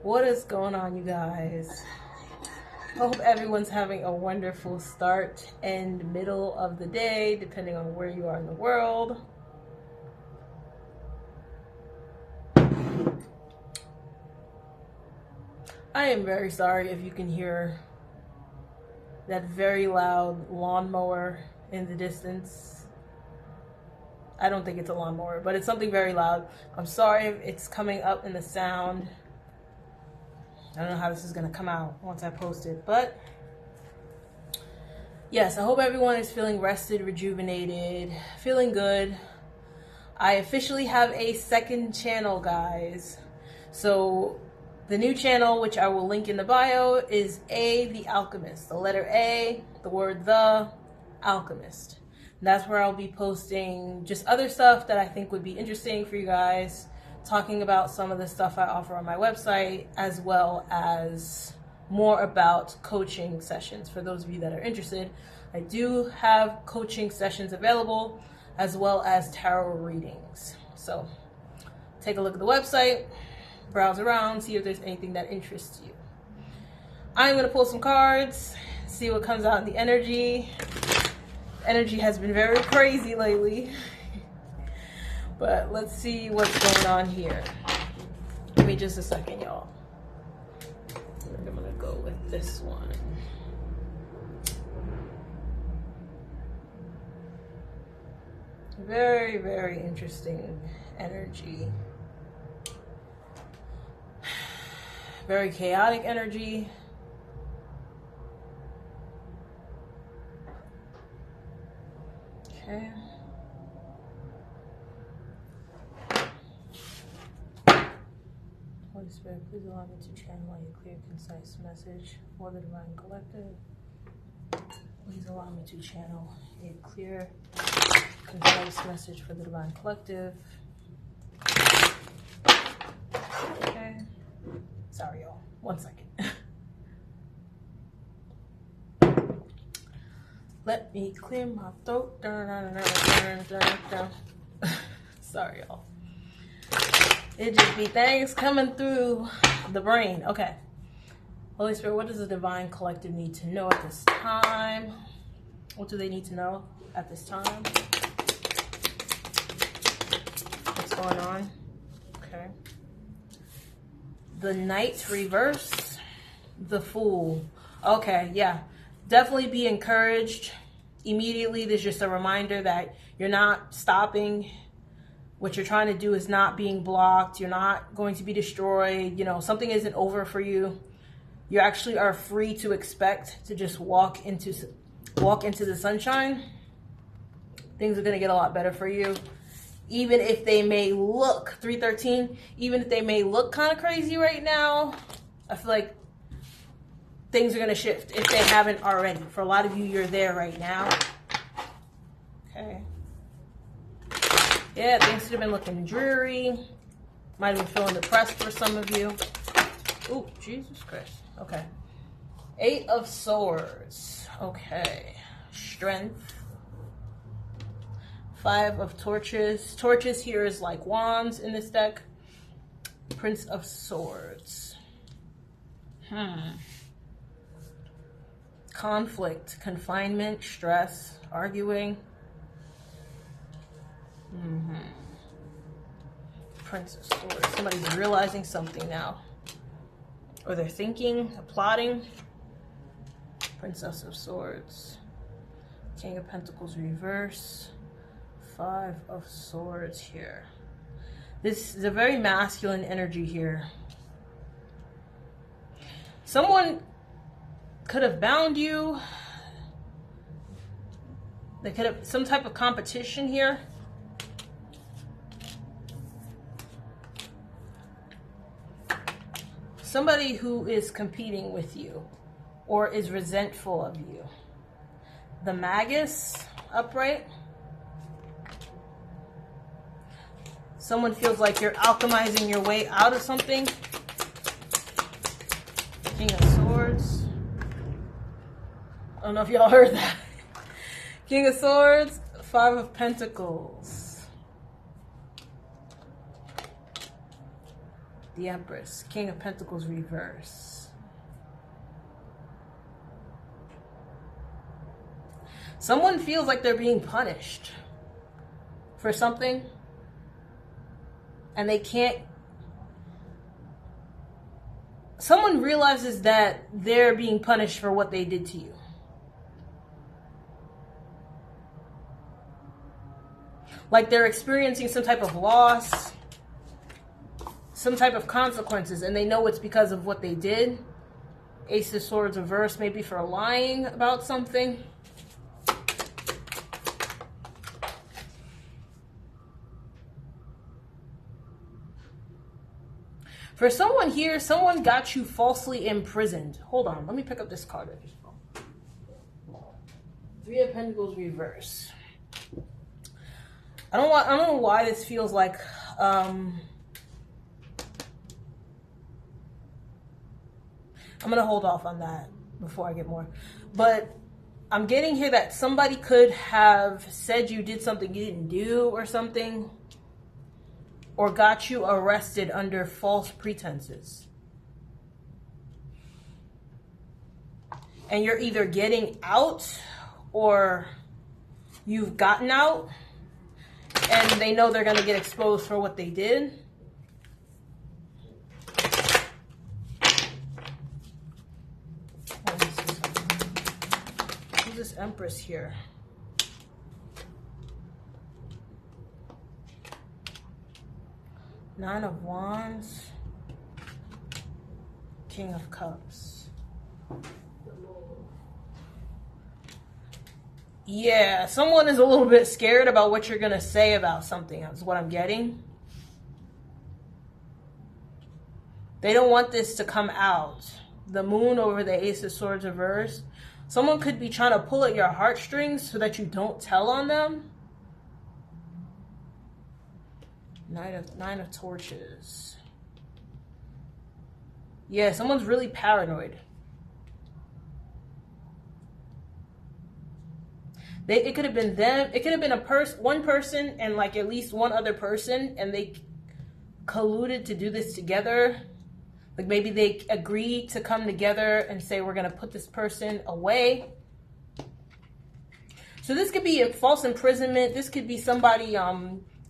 What is going on, you guys? I hope everyone's having a wonderful start and middle of the day, depending on where you are in the world. I am very sorry if you can hear that very loud lawnmower in the distance. I don't think it's a lawnmower, but it's something very loud. I'm sorry if it's coming up in the sound. I don't know how this is going to come out once I post it, but yes, I hope everyone is feeling rested, rejuvenated, feeling good. I officially have a second channel, guys. So the new channel, which I will link in the bio, is The Alchemist. The letter A, the word The Alchemist. And that's where I'll be posting just other stuff that I think would be interesting for you guys, talking about some of the stuff I offer on my website, as well as more about coaching sessions. For those of you that are interested, I do have coaching sessions available, as well as tarot readings. So take a look at the website, browse around, see if there's anything that interests you. I'm going to pull some cards, see what comes out in the energy. Energy has been very crazy lately. But let's see what's going on here. Give me just a second, y'all. I'm going to go with this one. Very, very interesting energy. Very chaotic energy. Okay. Holy Spirit, please allow me to channel a clear, concise message for the Divine Collective. Please allow me to channel a clear, concise message for the Divine Collective. Okay. Sorry, y'all. 1 second. Let me clear my throat. Sorry, y'all. It just be things coming through the brain. Okay. Holy Spirit, what does the Divine Collective need to know at this time? What do they need to know at this time? What's going on? Okay. The Knight reverse. The Fool. Okay, yeah. Definitely be encouraged. Immediately, there's just a reminder that you're not stopping. What you're trying to do is not being blocked. You're not going to be destroyed. You know, something isn't over for you. You actually are free to expect to just walk into the sunshine. Things are going to get a lot better for you. Even if they may look, 313, even if they may look kind of crazy right now, I feel like things are going to shift if they haven't already. For a lot of you, you're there right now. Okay. Yeah, things could have been looking dreary. Might have been feeling depressed for some of you. Ooh, Jesus Christ. Okay. 8 of Swords. Okay. Strength. 5 of Torches. Torches here is like wands in this deck. Prince of Swords. Conflict, confinement, stress, arguing. Prince of Swords. Somebody's realizing something now. Or they're thinking, plotting. Princess of Swords. King of Pentacles reverse. 5 of Swords here. This is a very masculine energy here. Someone could have bound you. They could have some type of competition here. Somebody who is competing with you or is resentful of you. The Magus upright. Someone feels like you're alchemizing your way out of something. King of Swords. I don't know if y'all heard that. King of Swords, 5 of Pentacles. The Empress, King of Pentacles reverse. Someone feels like they're being punished for something, and they can't. Someone realizes that they're being punished for what they did to you. Like they're experiencing some type of loss, some type of consequences, and they know it's because of what they did. Ace of Swords reverse, maybe for lying about something. For someone here, someone got you falsely imprisoned. Hold on, let me pick up this card. Three of Pentacles reverse. I don't know why this feels like I'm gonna hold off on that before I get more. But I'm getting here that somebody could have said you did something you didn't do or something, or got you arrested under false pretenses. And you're either getting out or you've gotten out, and they know they're going to get exposed for what they did. Who's this Empress here? Nine of Wands, King of Cups. Yeah, someone is a little bit scared about what you're going to say about something. That's what I'm getting. They don't want this to come out. The Moon over the Ace of Swords reverse. Someone could be trying to pull at your heartstrings so that you don't tell on them. Nine of Torches. Yeah, someone's really paranoid. It could have been them. It could have been one person and like at least one other person, and they colluded to do this together. Like maybe they agreed to come together and say, we're going to put this person away. So this could be a false imprisonment. This could be somebody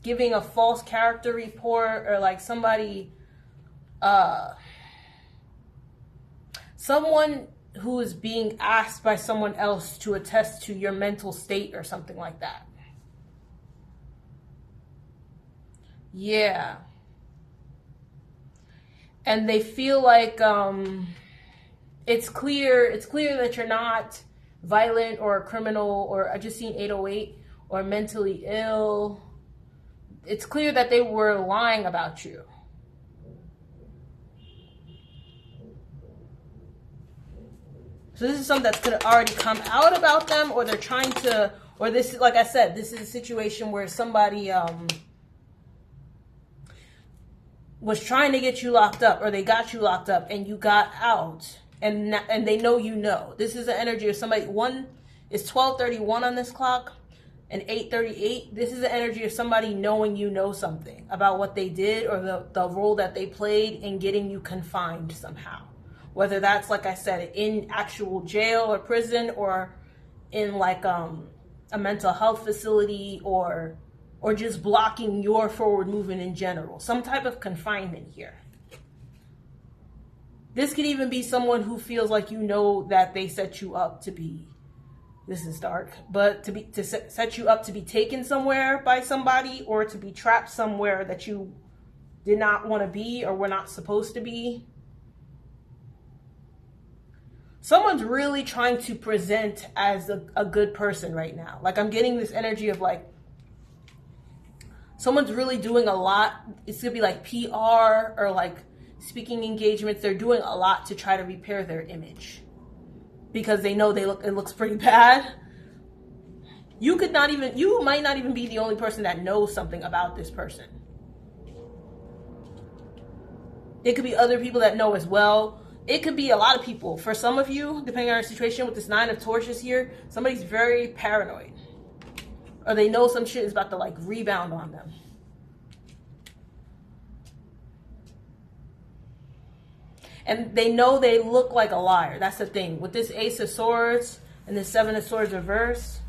giving a false character report, or like somebody, someone who is being asked by someone else to attest to your mental state or something like that. Yeah. And they feel like it's clear that you're not violent or a criminal, or I just seen 808, or mentally ill. It's clear that they were lying about you. So this is something that's going to already come out about them, or they're trying to, or this, like I said, this is a situation where somebody was trying to get you locked up, or they got you locked up and you got out, and they know you know. This is the energy of somebody. One is 12:31 on this clock, and 8:38. This is the energy of somebody knowing you know something about what they did, or the role that they played in getting you confined somehow. Whether that's, like I said, in actual jail or prison, or in like a mental health facility, or just blocking your forward movement in general. Some type of confinement here. This could even be someone who feels like you know that they set you up to be, this is dark, but to set you up to be taken somewhere by somebody, or to be trapped somewhere that you did not want to be or were not supposed to be. Someone's really trying to present as a good person right now. Like I'm getting this energy of like, someone's really doing a lot. It's going to be like PR or like speaking engagements. They're doing a lot to try to repair their image because they know it looks pretty bad. You might not even be the only person that knows something about this person. It could be other people that know as well. It could be a lot of people. For some of you, depending on your situation with this Nine of Torches here, somebody's very paranoid. Or they know some shit is about to like rebound on them. And they know they look like a liar. That's the thing. With this Ace of Swords and the Seven of Swords reverse,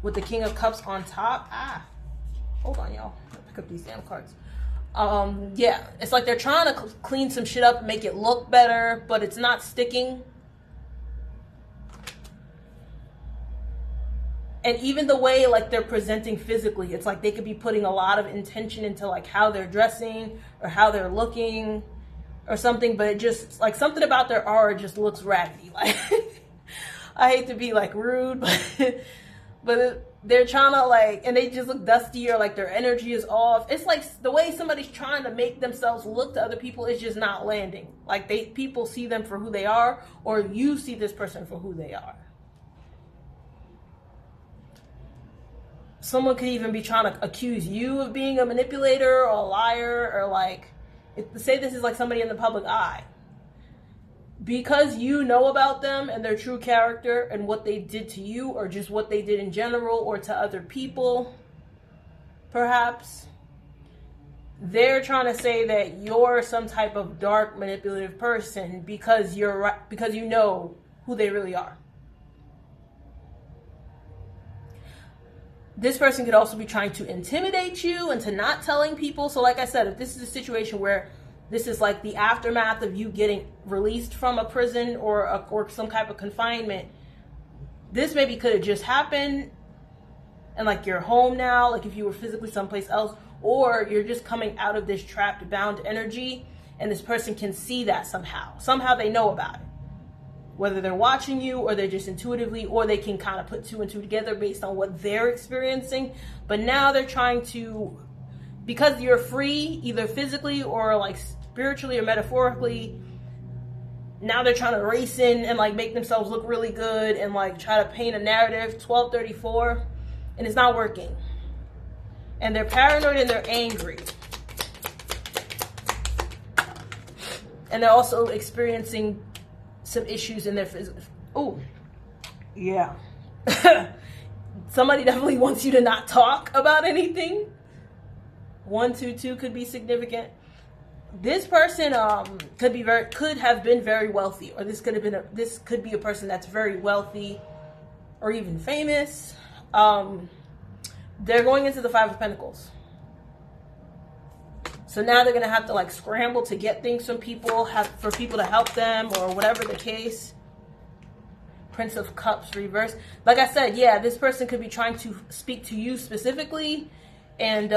with the King of Cups on top. Hold on, y'all. Pick up these damn cards. Yeah, it's like they're trying to clean some shit up, make it look better, but it's not sticking. And even the way like they're presenting physically, it's like they could be putting a lot of intention into like how they're dressing or how they're looking or something, but it just like something about their aura just looks raggedy. Like I hate to be like rude, but they're trying to like, and they just look dusty or like their energy is off. It's like the way somebody's trying to make themselves look to other people is just not landing. Like people see them for who they are, or you see this person for who they are. Someone could even be trying to accuse you of being a manipulator or a liar, or like, say this is like somebody in the public eye. Because you know about them and their true character and what they did to you, or just what they did in general or to other people, perhaps, they're trying to say that you're some type of dark, manipulative person because you know who they really are. This person could also be trying to intimidate you into not telling people. So like I said, if this is a situation where this is like the aftermath of you getting released from a prison or some type of confinement, this maybe could have just happened and like you're home now, like if you were physically someplace else, or you're just coming out of this trapped, bound energy, and this person can see that somehow they know about it. Whether they're watching you or they're just intuitively, or they can kind of put two and two together based on what they're experiencing. But now they're trying to, because you're free, either physically or like spiritually or metaphorically, now they're trying to race in and like make themselves look really good and like try to paint a narrative, 1234, and it's not working. And they're paranoid and they're angry. And they're also experiencing some issues in their physical. Oh, yeah. Somebody definitely wants you to not talk about anything. 122 could be significant. This person could have been very wealthy, or this could be a person that's very wealthy or even famous. They're going into the Five of Pentacles. So now they're going to have to like scramble to get things from people, for people to help them, or whatever the case. Prince of Cups reverse. Like I said, yeah, this person could be trying to speak to you specifically and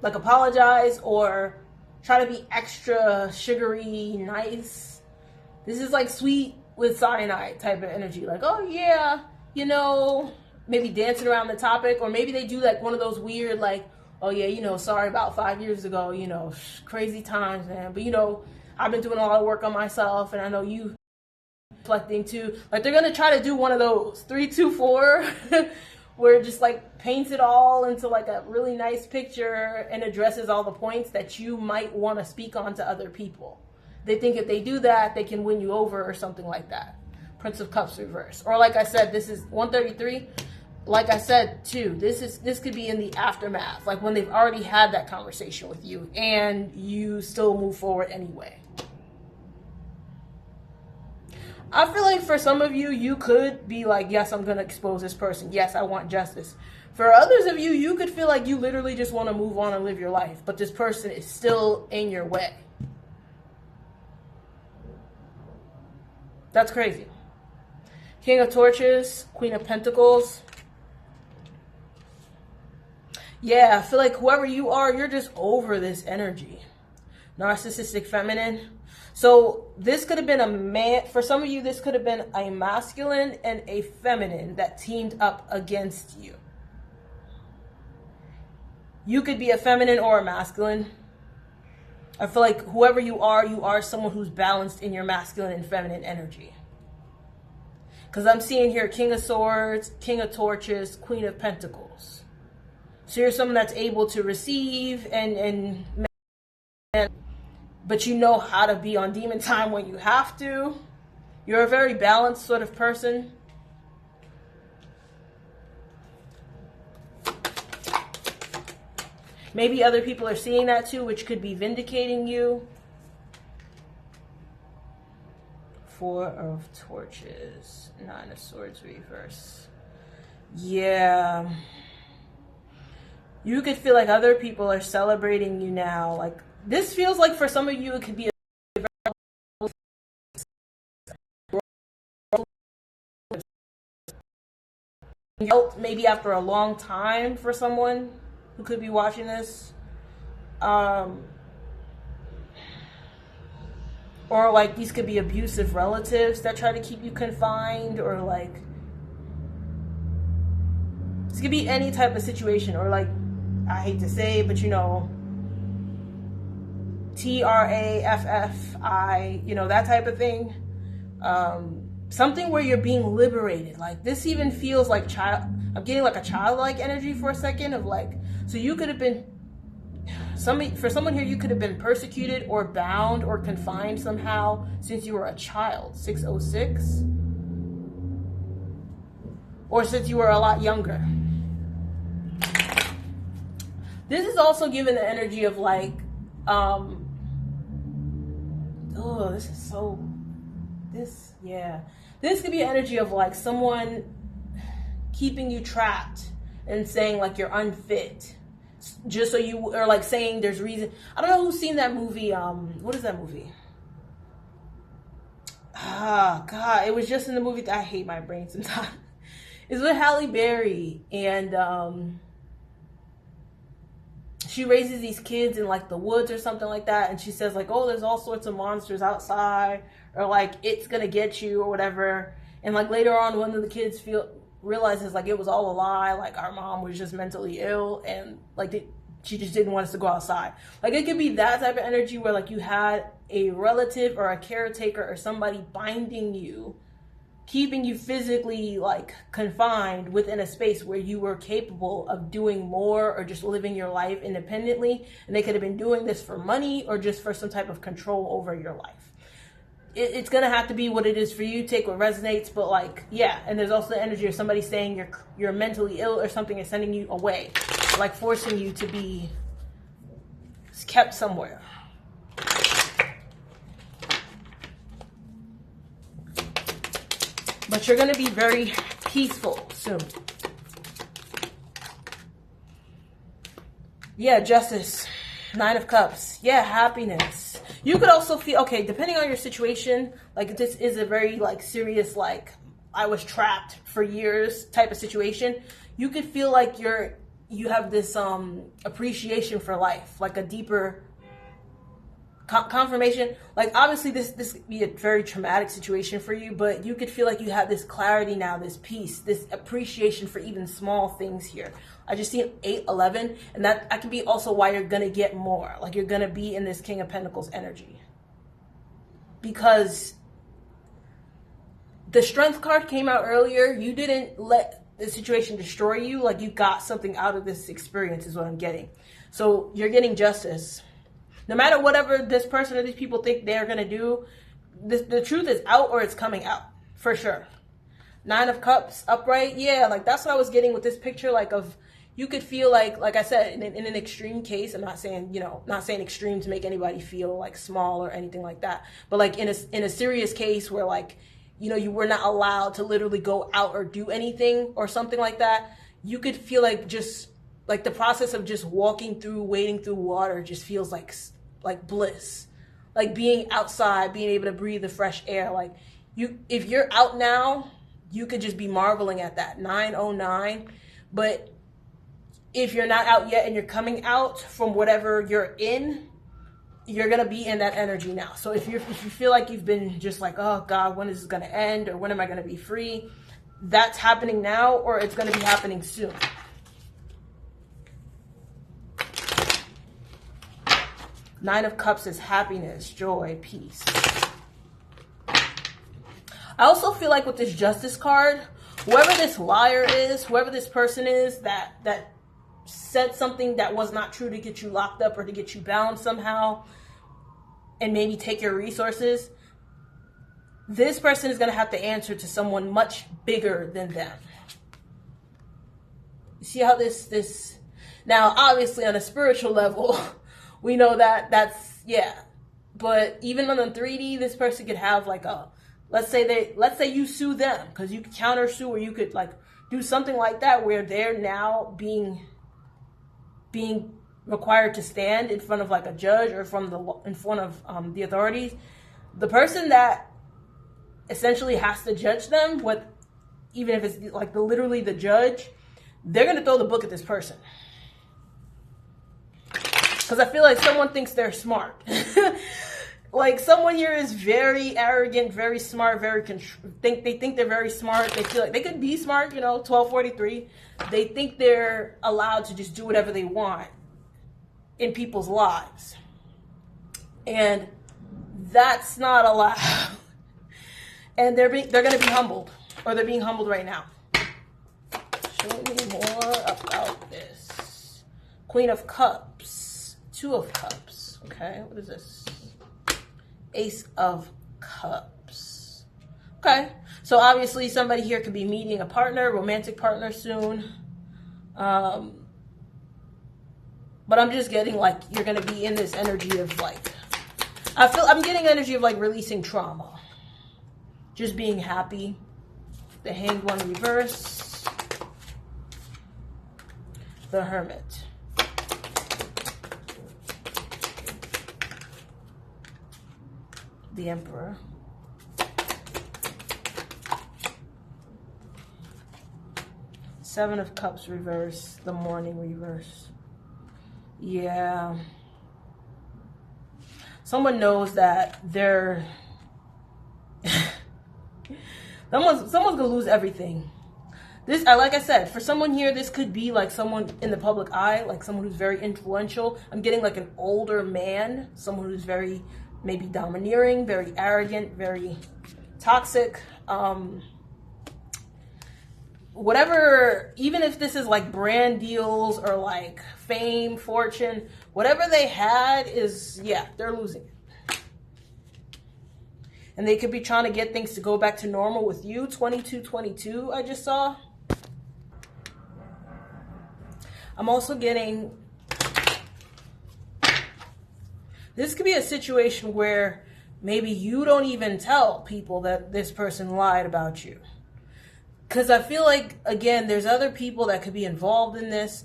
like apologize or try to be extra sugary nice. This is like sweet with cyanide type of energy. Like, oh yeah, you know, maybe dancing around the topic, or maybe they do like one of those weird like, oh yeah, you know, sorry about 5 years ago, you know, crazy times, man. But you know, I've been doing a lot of work on myself, and I know you reflecting too. Like they're gonna try to do one of those 3-2-4, where it just like paints it all into like a really nice picture and addresses all the points that you might want to speak on to other people. They think if they do that, they can win you over or something like that. Prince of Cups reverse. Or like I said, this is 133. Like I said too, this could be in the aftermath, like when they've already had that conversation with you and you still move forward anyway. I feel like for some of you, you could be like, yes, I'm going to expose this person. Yes, I want justice. For others of you, you could feel like you literally just want to move on and live your life, but this person is still in your way. That's crazy. King of Torches, Queen of Pentacles. Yeah, I feel like whoever you are, you're just over this energy. Narcissistic feminine. So this could have been a man. For some of you, this could have been a masculine and a feminine that teamed up against you. You could be a feminine or a masculine. I feel like whoever you are someone who's balanced in your masculine and feminine energy. Because I'm seeing here King of Swords, King of Torches, Queen of Pentacles. So you're someone that's able to receive and but you know how to be on demon time when you have to. You're a very balanced sort of person. Maybe other people are seeing that too, which could be vindicating you. Four of Torches, Nine of Swords reverse. Yeah. You could feel like other people are celebrating you now. Like, this feels like for some of you, it could be maybe after a long time for someone who could be watching this. Or like these could be abusive relatives that try to keep you confined, or like this could be any type of situation, or like, I hate to say it, but you know, TRAFFI, you know, that type of thing. Something where you're being liberated. Like, this even feels like I'm getting like a childlike energy for a second of like, so you could have been, for someone here, you could have been persecuted or bound or confined somehow since you were a child, 606, or since you were a lot younger. This is also given the energy of like, this could be an energy of like someone keeping you trapped and saying like you're unfit, just so you, or like saying there's reason. I don't know who's seen that movie. What is that movie? God, it was just in the movie. I hate my brain sometimes. It's with Halle Berry, and she raises these kids in like the woods or something like that, and she says like, oh, there's all sorts of monsters outside, or like it's gonna get you or whatever. And like later on, one of the kids realizes like it was all a lie, like our mom was just mentally ill, and like she just didn't want us to go outside. Like, it could be that type of energy where like you had a relative or a caretaker or somebody binding you, keeping you physically like confined within a space where you were capable of doing more or just living your life independently. And they could have been doing this for money or just for some type of control over your life. It's gonna have to be what it is for you. Take what resonates, but like, yeah. And there's also the energy of somebody saying you're mentally ill or something and sending you away, like forcing you to be kept somewhere. But you're gonna be very peaceful soon. Yeah, Justice, Nine of Cups. Yeah, happiness. You could also feel, okay, depending on your situation, like this is a very like serious, like I was trapped for years type of situation. You could feel like you have this appreciation for life, like a deeper confirmation. Like, obviously this could be a very traumatic situation for you, but you could feel like you have this clarity now, this peace, this appreciation for even small things here. I just see 8-11, and that can be also why you're gonna get more. Like, you're gonna be in this King of Pentacles energy, because the Strength card came out earlier. You didn't let the situation destroy you. Like, you got something out of this experience is what I'm getting. So you're getting justice. No matter whatever this person or these people think they're going to do, the truth is out, or it's coming out for sure. Nine of Cups upright. Yeah, like that's what I was getting with this picture. Like, of, you could feel like I said, in an extreme case, I'm not saying, not saying extreme to make anybody feel like small or anything like that. But like in a serious case where like, you were not allowed to literally go out or do anything or something like that, you could feel like just like the process of just wading through water just feels like bliss. Like being outside, being able to breathe the fresh air. Like, if you're out now, you could just be marveling at that. 909. But if you're not out yet and you're coming out from whatever you're in, you're gonna be in that energy now. So if you feel like you've been just like, oh God, when is this gonna end, or when am I gonna be free, that's happening now, or it's gonna be happening soon. Nine of Cups is happiness, joy, peace. I also feel like with this Justice card, whoever this liar is, whoever this person is that said something that was not true to get you locked up or to get you bound somehow and maybe take your resources, this person is going to have to answer to someone much bigger than them. You see how this Now, obviously, on a spiritual level, we know that that's, yeah. But even on a 3D, this person could have like a, let's say you sue them, because you could counter sue, or you could like do something like that where they're now being required to stand in front of like a judge or in front of the authorities. The person that essentially has to judge them, even if it's like literally the judge, they're gonna throw the book at this person. Because I feel like someone thinks they're smart. Like someone here is very arrogant, very smart, they think they're very smart. They feel like they could be smart, 1243. They think they're allowed to just do whatever they want in people's lives. And that's not allowed. And they're going to be humbled, or they're being humbled right now. Show me more about this. Queen of Cups, Two of Cups. Okay, what is this? Ace of Cups. Okay, so obviously somebody here could be meeting a partner, romantic partner soon. But I'm just getting like you're going to be in this energy of like, I'm getting energy of like releasing trauma. Just being happy. The Hanged One reverse. The Hermit. The Emperor. Seven of Cups reverse. The Morning reverse. Yeah. Someone knows that they're someone's gonna lose everything. This, like I said, for someone here, this could be like someone in the public eye, like someone who's very influential. I'm getting like an older man, someone who's very maybe domineering, very arrogant, very toxic. Whatever, even if this is like brand deals or like fame, fortune, whatever they had is, yeah, they're losing it. And they could be trying to get things to go back to normal with you. 2222, I just saw. I'm also getting, this could be a situation where maybe you don't even tell people that this person lied about you. Because I feel like, again, there's other people that could be involved in this.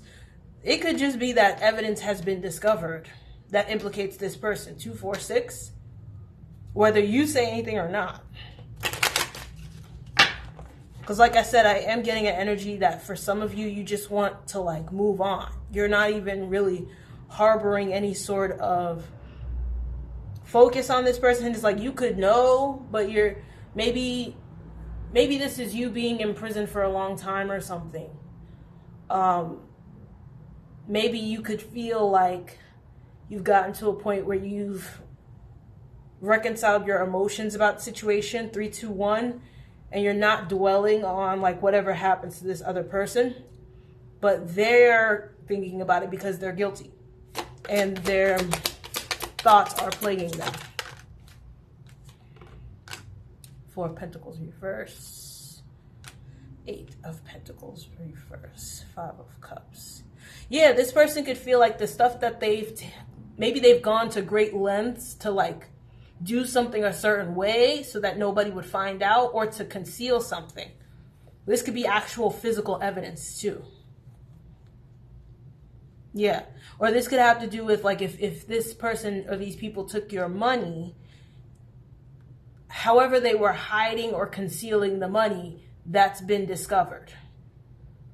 It could just be that evidence has been discovered that implicates this person. 246. Whether you say anything or not. Because like I said, I am getting an energy that for some of you, you just want to like move on. You're not even really harboring any sort of focus on this person. It's like you could know, but you're maybe this is you being imprisoned for a long time or something. Maybe you could feel like you've gotten to a point where you've reconciled your emotions about the situation, 321, and you're not dwelling on like whatever happens to this other person, but they're thinking about it because they're guilty and their thoughts are plaguing them. Four of Pentacles reverse. Eight of Pentacles reverse. Five of Cups. Yeah, this person could feel like the stuff that maybe they've gone to great lengths to like do something a certain way so that nobody would find out, or to conceal something. This could be actual physical evidence too. Yeah. Or this could have to do with like if this person or these people took your money, however they were hiding or concealing the money, that's been discovered.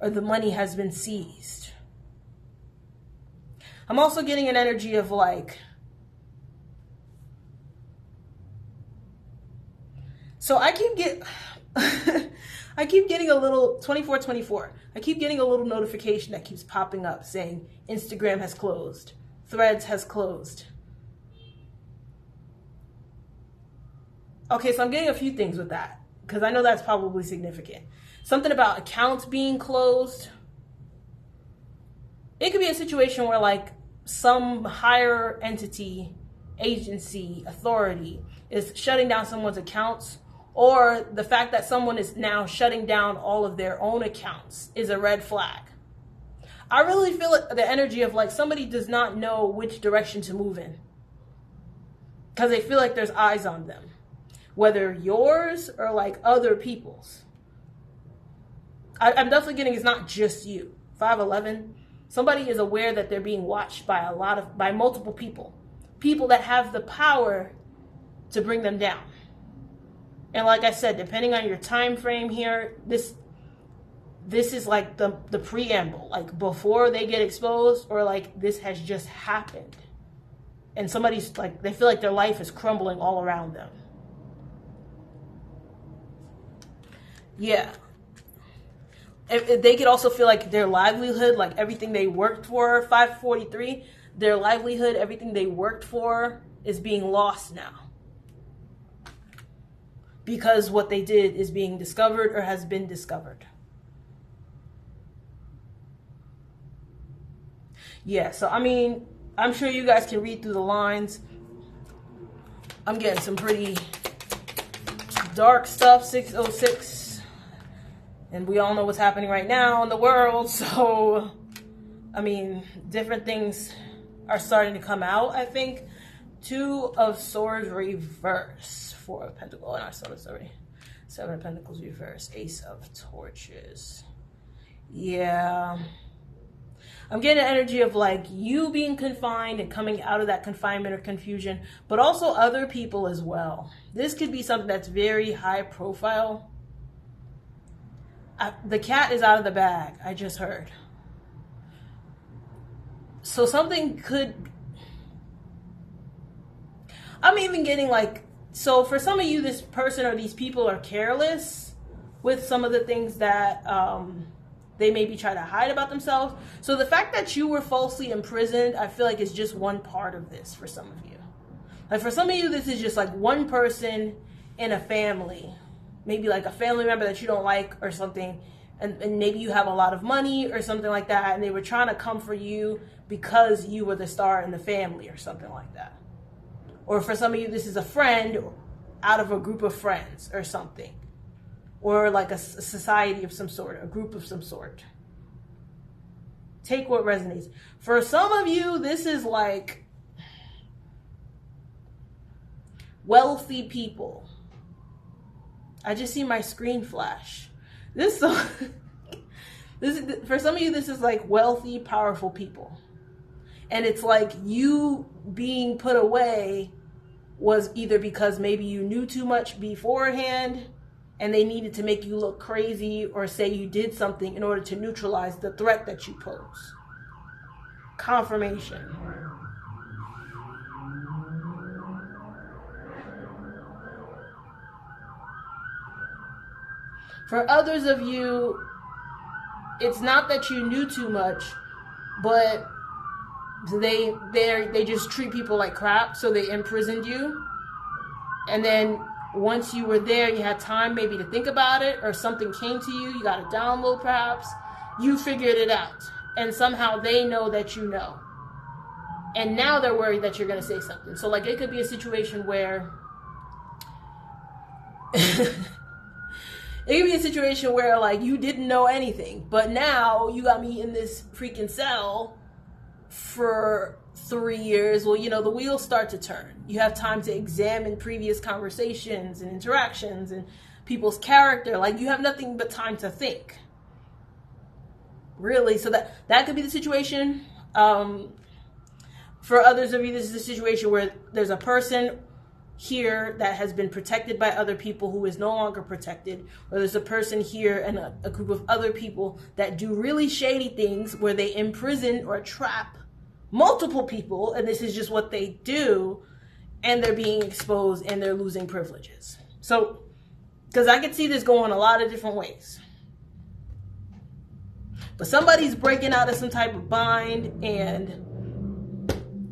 Or the money has been seized. I'm also getting an energy of like, so I keep getting a little 2424. I keep getting a little notification that keeps popping up saying Instagram has closed, Threads has closed. Okay, so I'm getting a few things with that because I know that's probably significant. Something about accounts being closed. It could be a situation where like some higher entity, agency, authority is shutting down someone's accounts, or the fact that someone is now shutting down all of their own accounts is a red flag. I really feel the energy of like somebody does not know which direction to move in. Because they feel like there's eyes on them. Whether yours or like other people's. I'm definitely getting it's not just you. 5'11". Somebody is aware that they're being watched by multiple people. People that have the power to bring them down. And like I said, depending on your time frame here, this is like the preamble, like before they get exposed, or like this has just happened. And somebody's like, they feel like their life is crumbling all around them. Yeah. They could also feel like their livelihood, like everything they worked for, 543, their livelihood, everything they worked for is being lost now. Because what they did is being discovered or has been discovered. Yeah, so I mean, I'm sure you guys can read through the lines. I'm getting some pretty dark stuff, 606. And we all know what's happening right now in the world. So, I mean, different things are starting to come out, I think. 2 of Swords reverse. 4 of Pentacles. Oh, not sorry. 7 of Pentacles reverse. Ace of Torches. Yeah. I'm getting an energy of like you being confined and coming out of that confinement or confusion, but also other people as well. This could be something that's very high profile. The cat is out of the bag, I just heard. So something could... I'm even getting like... So for some of you, this person or these people are careless with some of the things that they maybe try to hide about themselves. So the fact that you were falsely imprisoned, I feel like is just one part of this for some of you. Like for some of you, this is just like one person in a family. Maybe like a family member that you don't like or something, and maybe you have a lot of money or something like that, and they were trying to come for you because you were the star in the family or something like that. Or for some of you, this is a friend out of a group of friends or something. Or like a society of some sort, a group of some sort. Take what resonates. For some of you, this is like wealthy people. I just see my screen flash. For some of you, this is like wealthy, powerful people. And it's like you being put away was either because maybe you knew too much beforehand and they needed to make you look crazy or say you did something in order to neutralize the threat that you pose. Confirmation. For others of you, it's not that you knew too much, but they just treat people like crap, so they imprisoned you. And then once you were there, you had time maybe to think about it, or something came to you, you got a download perhaps, you figured it out. And somehow they know that you know. And now they're worried that you're going to say something. So like it could be a situation where... It could be a situation where like you didn't know anything, but now you got me in this freaking cell for 3 years. Well, you know, the wheels start to turn. You have time to examine previous conversations and interactions and people's character. Like you have nothing but time to think. Really, so that could be the situation. For others of you, this is a situation where there's a person here that has been protected by other people who is no longer protected, or there's a person here and a group of other people that do really shady things where they imprison or trap multiple people, and this is just what they do, and they're being exposed and they're losing privileges. So, because I could see this going a lot of different ways. But somebody's breaking out of some type of bind, and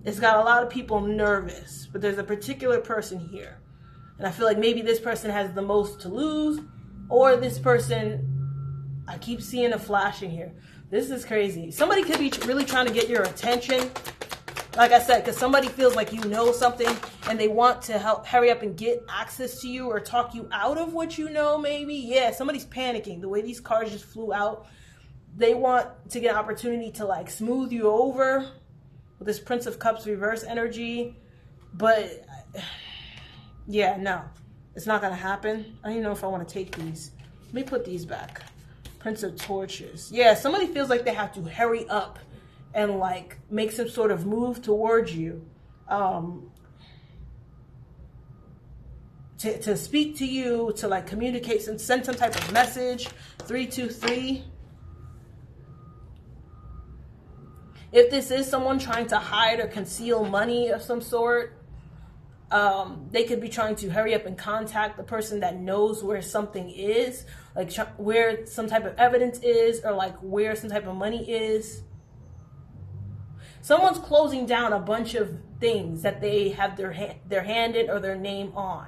it's got a lot of people nervous, but there's a particular person here. And I feel like maybe this person has the most to lose, or this person, I keep seeing a flashing here. This is crazy. Somebody could be really trying to get your attention. Like I said, because somebody feels like you know something and they want to help hurry up and get access to you or talk you out of what you know maybe. Yeah, somebody's panicking. The way these cards just flew out, they want to get an opportunity to like smooth you over with this Prince of Cups reverse energy. But yeah, no, it's not going to happen. I don't even know if I want to take these. Let me put these back. Prince of Torches. Yeah, somebody feels like they have to hurry up and like make some sort of move towards you. To speak to you, to like communicate, and send some type of message. 323. If this is someone trying to hide or conceal money of some sort, they could be trying to hurry up and contact the person that knows where something is, like where some type of evidence is, or like where some type of money is. Someone's closing down a bunch of things that they have their hand in or their name on.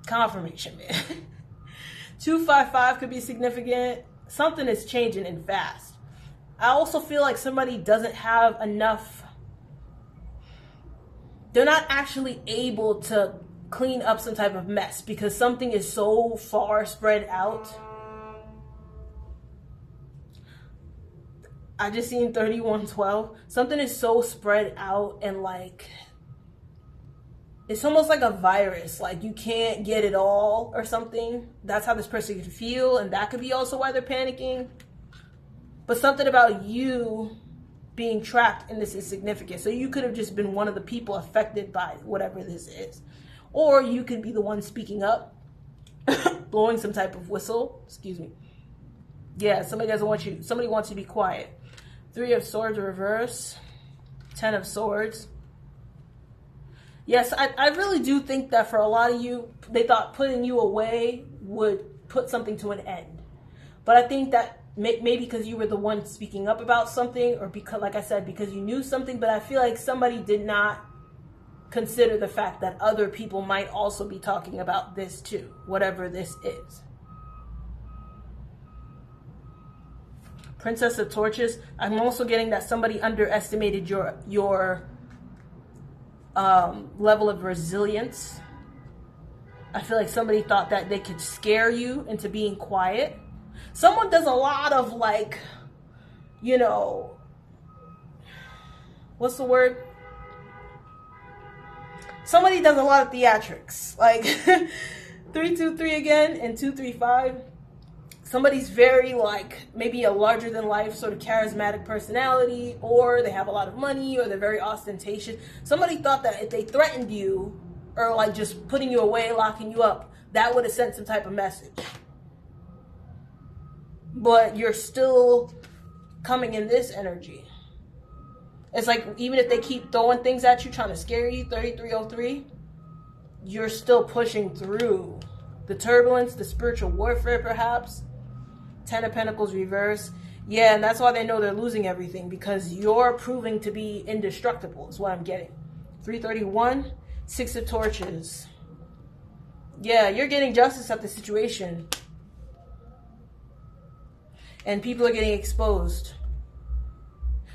Confirmation, man. 255 could be significant. Something is changing and fast. I also feel like somebody doesn't have enough. They're not actually able to clean up some type of mess because something is so far spread out. I just seen 3112. Something is so spread out and like it's almost like a virus. Like you can't get it all or something. That's how this person could feel, and that could be also why they're panicking. But something about you being trapped in this is significant. So you could have just been one of the people affected by whatever this is. Or you could be the one speaking up, blowing some type of whistle. Excuse me. Yeah, somebody doesn't want you. Somebody wants you to be quiet. 3 of Swords reverse. 10 of Swords. Yes, I really do think that for a lot of you, they thought putting you away would put something to an end. But I think that maybe because you were the one speaking up about something, or because, like I said, because you knew something, but I feel like somebody did not consider the fact that other people might also be talking about this too, whatever this is. Princess of Torches. I'm also getting that somebody underestimated your level of resilience. I feel like somebody thought that they could scare you into being quiet. Someone does a lot of like, you know, what's the word? Somebody does a lot of theatrics. Like 323 again and 235. Somebody's very like maybe a larger than life sort of charismatic personality, or they have a lot of money, or they're very ostentatious. Somebody thought that if they threatened you or like just putting you away, locking you up, that would have sent some type of message. But you're still coming in this energy. It's like even if they keep throwing things at you, trying to scare you, 3303, you're still pushing through the turbulence, the spiritual warfare perhaps. 10 of Pentacles reverse. Yeah, and that's why they know they're losing everything, because you're proving to be indestructible is what I'm getting. 331, 6 of Torches. Yeah, you're getting justice at the situation. And people are getting exposed.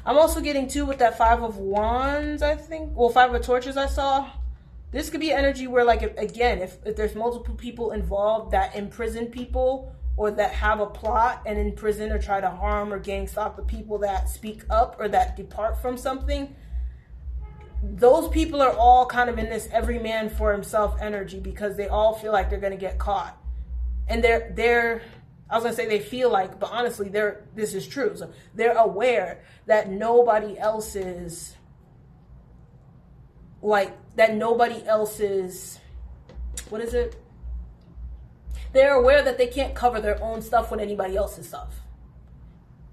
I'm also getting too with that 5 of Wands, I think. Well, 5 of Torches I saw. This could be energy where, like, if there's multiple people involved that imprison people, or that have a plot and imprison or try to harm or gang stalk the people that speak up or that depart from something, those people are all kind of in this every man for himself energy, because they all feel like they're going to get caught. And they're I was going to say they feel like, but honestly, this is true. So they're aware that nobody else is, what is it? They're aware that they can't cover their own stuff with anybody else's stuff.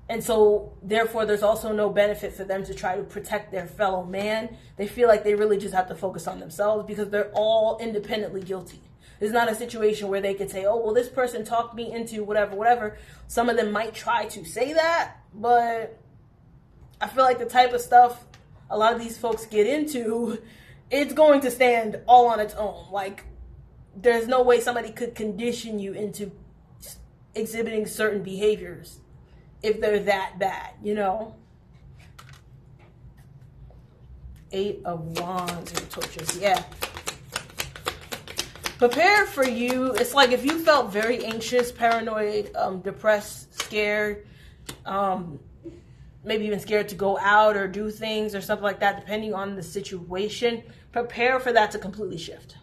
And so, therefore, there's also no benefit for them to try to protect their fellow man. They feel like they really just have to focus on themselves, because they're all independently guilty. It's not a situation where they could say, oh, well, this person talked me into whatever. Some of them might try to say that, but I feel like the type of stuff a lot of these folks get into, it's going to stand all on its own. Like, there's no way somebody could condition you into exhibiting certain behaviors if they're that bad, you know? 8 of Wands and Torches, yeah. Prepare for you. It's like if you felt very anxious, paranoid, depressed, scared, maybe even scared to go out or do things or something like that, depending on the situation, prepare for that to completely shift.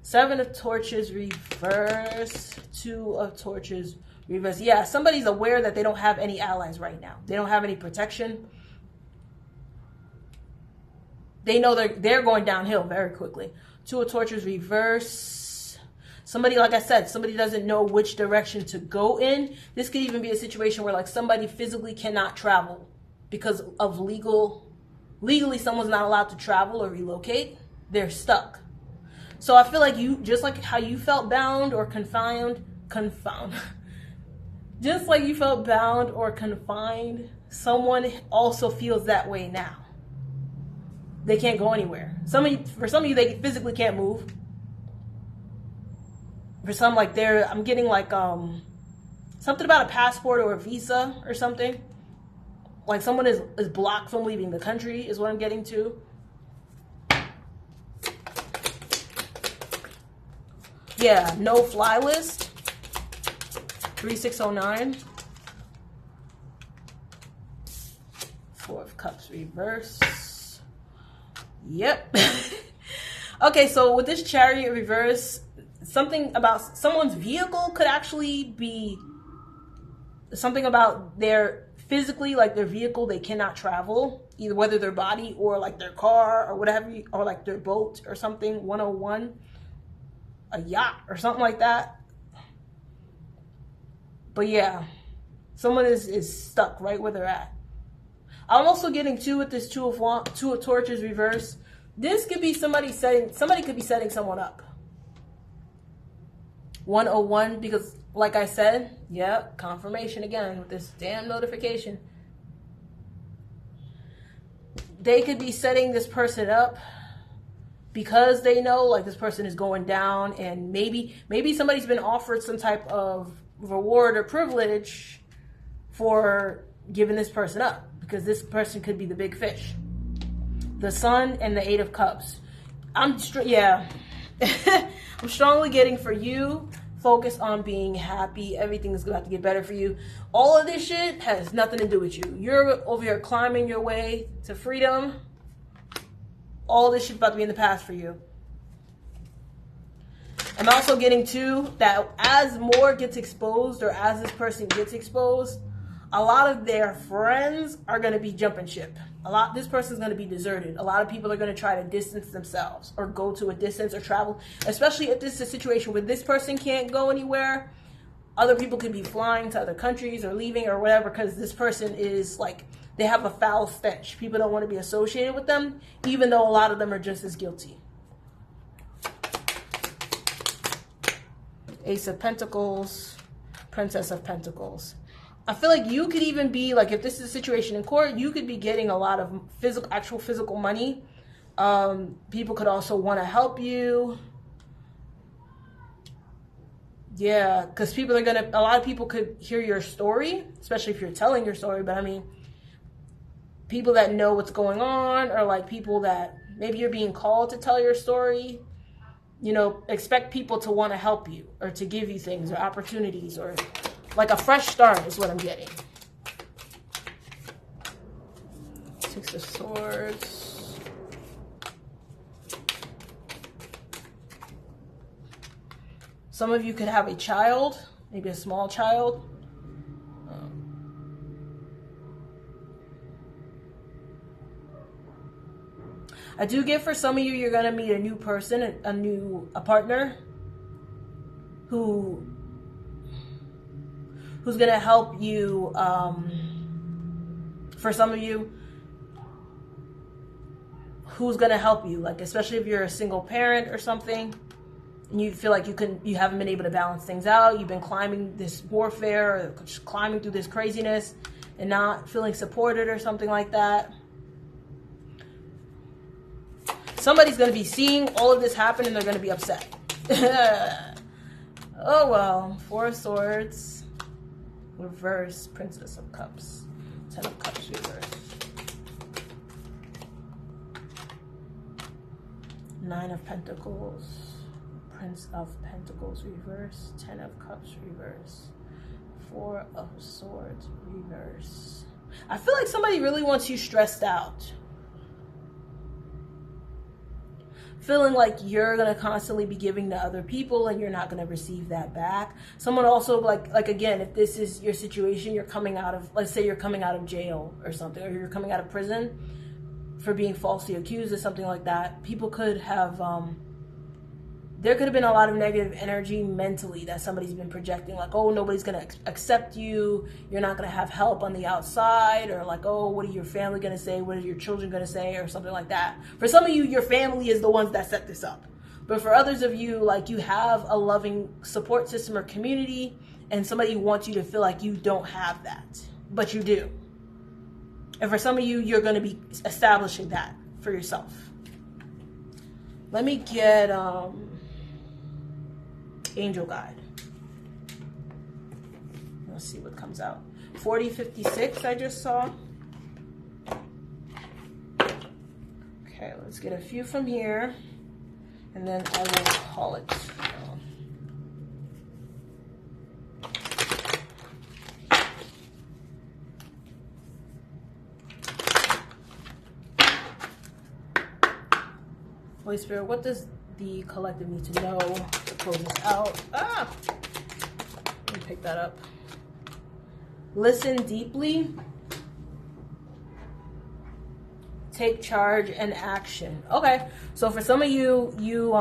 7 of Torches reverse, 2 of Torches reverse. Yeah, somebody's aware that they don't have any allies right now. They don't have any protection. They know they're going downhill very quickly. 2 of Torches reverse. Somebody, like I said, somebody doesn't know which direction to go in. This could even be a situation where like somebody physically cannot travel because of legally someone's not allowed to travel or relocate. They're stuck. So I feel like you, just like how you felt bound or confined, just like you felt bound or confined, someone also feels that way now. They can't go anywhere. For some of you, they physically can't move. For some, like I'm getting like something about a passport or a visa or something. Like someone is blocked from leaving the country is what I'm getting to. Yeah, no fly list. 3609. 4 of Cups reverse. Yep. Okay, so with this Chariot reverse, something about someone's vehicle could actually be something about their physically, like their vehicle, they cannot travel, either whether their body or like their car or whatever, or like their boat or something, 101, a yacht or something like that. But yeah, someone is stuck right where they're at. I'm also getting 2 with this 2 of Torches reverse. This could be somebody could be setting someone up. 101, because like I said, yeah, confirmation again with this damn notification. They could be setting this person up because they know like this person is going down, and maybe somebody's been offered some type of reward or privilege for giving this person up, because this person could be the big fish. The Sun and the 8 of Cups. I'm strongly getting for you, focus on being happy. Everything is about to get better for you. All of this shit has nothing to do with you. You're over here climbing your way to freedom. All this shit's about to be in the past for you. I'm also getting too that as more gets exposed, or as this person gets exposed, a lot of their friends are going to be jumping ship. This person's going to be deserted. A lot of people are going to try to distance themselves or go to a distance or travel, especially if this is a situation where this person can't go anywhere. Other people could be flying to other countries or leaving or whatever, because this person is like, they have a foul stench. People don't want to be associated with them, even though a lot of them are just as guilty. Ace of Pentacles, Princess of Pentacles. I feel like you could even be like, if this is a situation in court, you could be getting a lot of actual physical money. People could also want to help you. Yeah, because a lot of people could hear your story, especially if you're telling your story. But I mean, people that know what's going on, or like people that maybe you're being called to tell your story. You know, expect people to want to help you or to give you things or opportunities, or like a fresh start is what I'm getting. 6 of Swords. Some of you could have a child, maybe a small child. I do get for some of you, you're going to meet a new person, a partner who's going to help you. For some of you, who's going to help you, like especially if you're a single parent or something, and you feel like you haven't been able to balance things out. You've been climbing this warfare, or just climbing through this craziness, and not feeling supported or something like that. Somebody's going to be seeing all of this happen, and they're going to be upset. Oh well. 4 of Swords reverse, Princess of Cups, 10 of Cups reverse, 9 of Pentacles, Prince of Pentacles reverse, 10 of Cups reverse, 4 of Swords reverse. I feel like somebody really wants you stressed out. Feeling like you're going to constantly be giving to other people and you're not going to receive that back. Someone also like again, if this is your situation, you're coming out of, let's say you're coming out of jail or something, or you're coming out of prison for being falsely accused or something like that. People could have, there could have been a lot of negative energy mentally that somebody's been projecting, like, oh, nobody's going to accept you, you're not going to have help on the outside, or like, oh, what are your family going to say, what are your children going to say, or something like that. For some of you, your family is the ones that set this up. But for others of you, like, you have a loving support system or community, and somebody wants you to feel like you don't have that, but you do. And for some of you, you're going to be establishing that for yourself. Let me get angel guide. Let's see what comes out. 4056 I just saw. Okay, let's get a few from here, and then I will call it. Holy Spirit, what does the collective need to know to close this out? Let me pick that up. Listen deeply. Take charge and action. Okay, so for some of you, you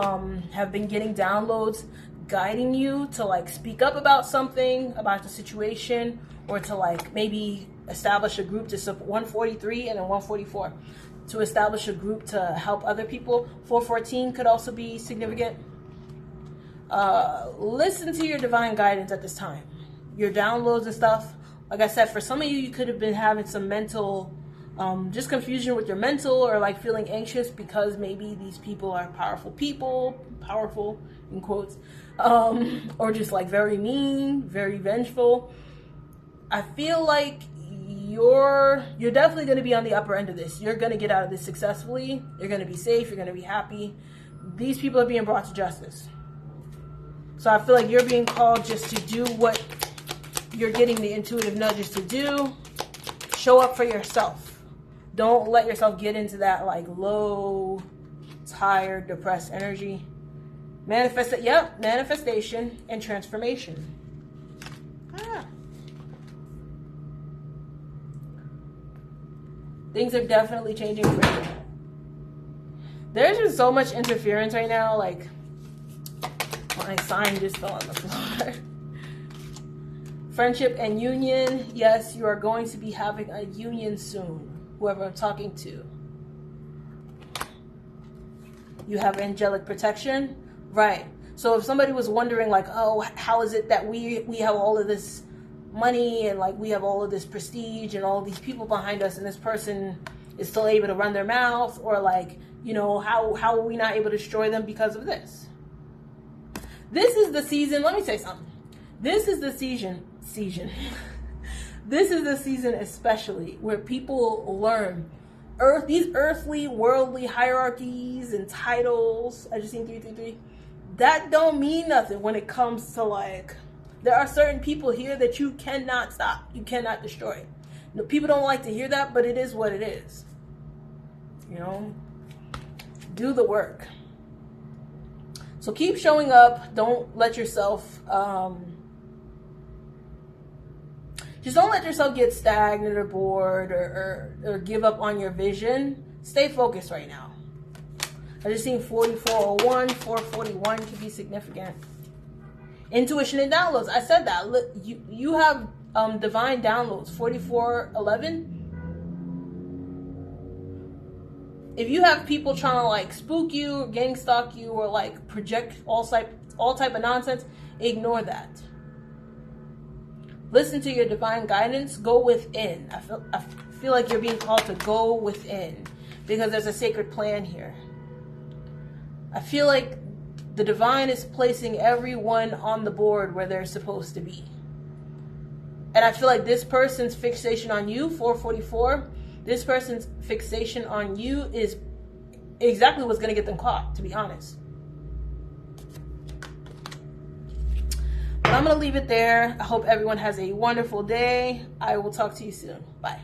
have been getting downloads guiding you to like speak up about something, about the situation, or to like maybe establish a group to support 143 and then 144. To establish a group to help other people. 414 could also be significant. Listen to your divine guidance at this time. Your downloads and stuff. Like I said, for some of you, you could have been having some mental, just confusion with your mental, or like feeling anxious because maybe these people are powerful in quotes, or just like very mean, very vengeful. I feel like you're definitely going to be on the upper end of this. You're going to get out of this successfully. You're going to be safe. You're going to be happy. These people are being brought to justice. So I feel like you're being called just to do what you're getting the intuitive nudges to do. Show up for yourself. Don't let yourself get into that like low, tired, depressed energy. Manifestation and transformation. Things are definitely changing for you. There's just so much interference right now. Like, my sign just fell on the floor. Friendship and union. Yes, you are going to be having a union soon. Whoever I'm talking to. You have angelic protection. Right. So if somebody was wondering like, oh, how is it that we have all of this money and like we have all of this prestige and all these people behind us, and this person is still able to run their mouth, or like, you know, how are we not able to destroy them because of this? This is the season. Let me say something. This is the season. This is the season especially where people learn these earthly, worldly hierarchies and titles. I just seen 333. That don't mean nothing when it comes to like, there are certain people here that you cannot stop. You cannot destroy. No, people don't like to hear that, but it is what it is. You know, do the work. So keep showing up. Don't let yourself, just don't let yourself get stagnant or bored or give up on your vision. Stay focused right now. I just seen 4401, 441 could be significant. Intuition and downloads. I said that. Look, you have divine downloads. 4411. If you have people trying to like spook you, gang stalk you, or like project all type of nonsense, ignore that. Listen to your divine guidance. Go within. I feel like you're being called to go within because there's a sacred plan here. I feel like the divine is placing everyone on the board where they're supposed to be. And I feel like this person's fixation on you, 444, this person's fixation on you is exactly what's going to get them caught, to be honest. going to leave it there. I hope everyone has a wonderful day. I will talk to you soon. Bye.